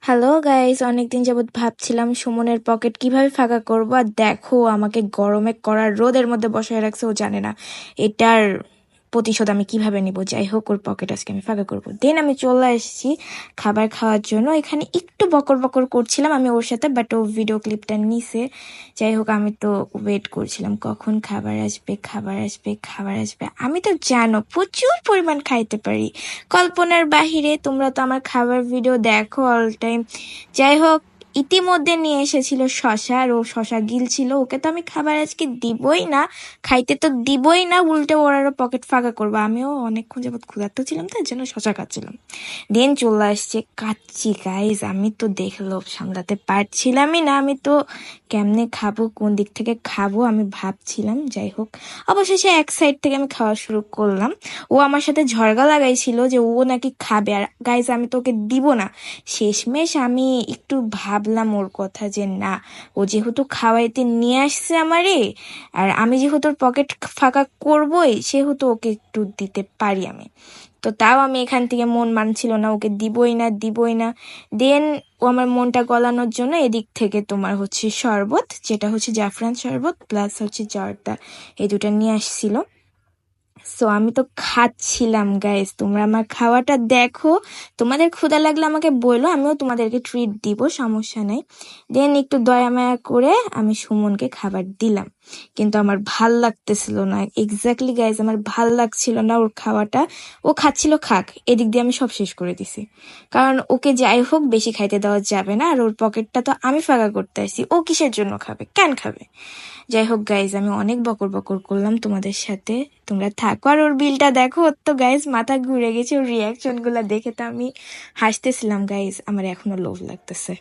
Hello guys, অনেকদিন যাবত ভাবছিলাম সুমনের পকেট কিভাবে ফাঁকা করবো। আর দেখো, আমাকে গরমে কড়া রোদের মধ্যে বসায় রাখছে। ও জানে না এটার প্রতিশোধ আমি কিভাবে নিব। যাই হোক, ওর পকেট আজকে আমি ফাঁকা করবো। দেন আমি চলে এসেছি খাবার খাওয়ার জন্য। এখানে একটু বকর বকর করছিলাম আমি ওর সাথে, বাট ও ভিডিও ক্লিপটা নিছে। যাই হোক, আমি তো ওয়েট করছিলাম কখন খাবার আসবে, খাবার আসবে, খাবার আসবে। আমি তো জানো প্রচুর পরিমাণ খাইতে পারি, কল্পনার বাহিরে। তোমরা তো আমার খাবার ভিডিও দেখো অল টাইম। যাই হোক, ইতিমধ্যে নিয়ে এসেছিল শশা, আর ও শশা গিলছিল। ওকে তো আমি খাবার আজকে দিবই না, খাইতে তো দিবই না, উল্টে ওর আরো পকেট ফাঁকা করবো। আমিও অনেকক্ষণ যাবত ক্ষুধার্ত ছিলাম, তার জন্য শশা খাচ্ছিলাম। দেন চলে আসছে কাচ্চি। গাইজ, আমি তো দেখলো সামলাতে পারছিলামই না। আমি তো কেমনে খাবো, কোন দিক থেকে খাবো আমি ভাবছিলাম। যাই হোক, অবশেষে এক সাইড থেকে আমি খাওয়া শুরু করলাম। ও আমার সাথে ঝগড়া লাগাইছিল যে ও নাকি খাবে, আর গাইজ আমি তো ওকে দিব না। শেষমেশ আমি একটু ভাবলাম ওর কথা, যে না, ও যেহেতু খাওয়াইতে নিয়ে আসছে আমারে, আর আমি যেহেতু ওর পকেট ফাঁকা করবই, সেহেতু ওকে একটু দিতে পারি আমি। তো তাও আমি এখান থেকে মন মানছিল না, ওকে দিবই না, দিবই না। দেন ও আমার মনটা গলানোর জন্য এদিক থেকে তোমার হচ্ছে শরবত, যেটা হচ্ছে জাফরান শরবত প্লাস হচ্ছে জর্দা, এই দুটা নিয়ে আসছিল। সো আমি তো খাচ্ছিলাম। গাইস, তোমরা আমার খাওয়াটা দেখো। তোমাদের ক্ষুধা লাগলে আমাকে বলো, আমিও তোমাদেরকে ট্রিট দিব, সমস্যা নাই। দেন একটু দয়া মায়া করে আমি সুমনকে খাবার দিলাম, কিন্তু আমার ভাল লাগতেছিল না। এক্স্যাক্টলি গাইস, আমার ভাল লাগছিল না ওর খাওয়াটা। ও খাচ্ছিল খাক, এদিক দিয়ে আমি সব শেষ করে দিছি। কারণ ওকে যাই হোক বেশি খাইতে দেওয়া যাবে না, আর ওর পকেটটা তো আমি ফাঁকা করতে আসছি, ও কিসের জন্য খাবে, কেন খাবে। যাই হোক গাইজ, আমি অনেক বকর বকর করলাম তোমাদের সাথে। তোমরা থাকো আর ওর বিলটা দেখো। ওর তো গাইজ মাথা ঘুরে গেছে, ওর রিয়াকশন গুলা দেখে তো আমি হাসতেছিলাম। গাইজ, আমার এখনো লোভ লাগতেছে।